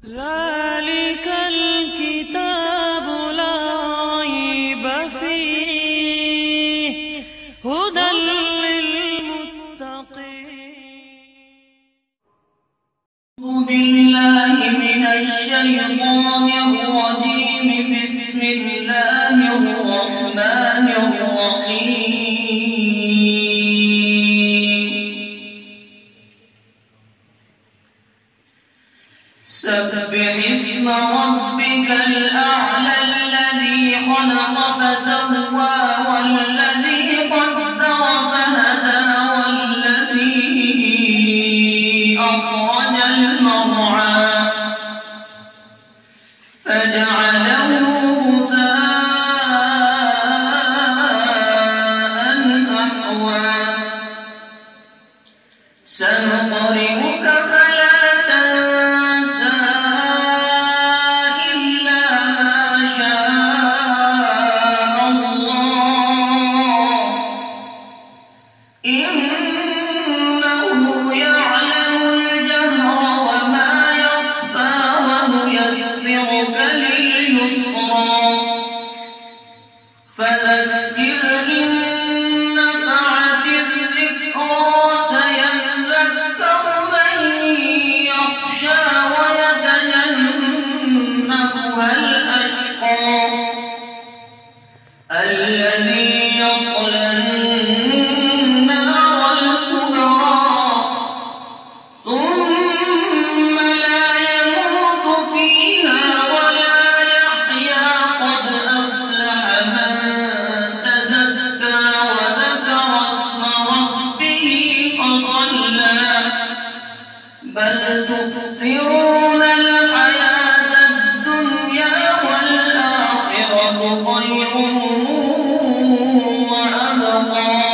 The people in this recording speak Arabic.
ذلك الكتاب لا ريب فيه هدى للمتقين. أعوذ بالله من الشيطان الرجيم. بسم الله الرحمن الرحيم. سبح اسم ربك الأعلى الذي خلق فسوى والذي قدر فهدى والذي أخرج المرعى فجعله غثاء أحوى. سنقرئك فلا تنسى إلا ما شاء الله إنه يعلم الجهر وما يخفى ونيسرك لليسرى فذكر إن نفعت الذكرى سيذكر من يخشى ويتجنبها الأشقى الذي يصلى النار الكبرى ثم لا يموت فيها ولا يحيا قد أفلح من تزكى وذكر اسم ربه فصلى بل تؤثرون الحياة الدنيا والآخرة خير وأبقى.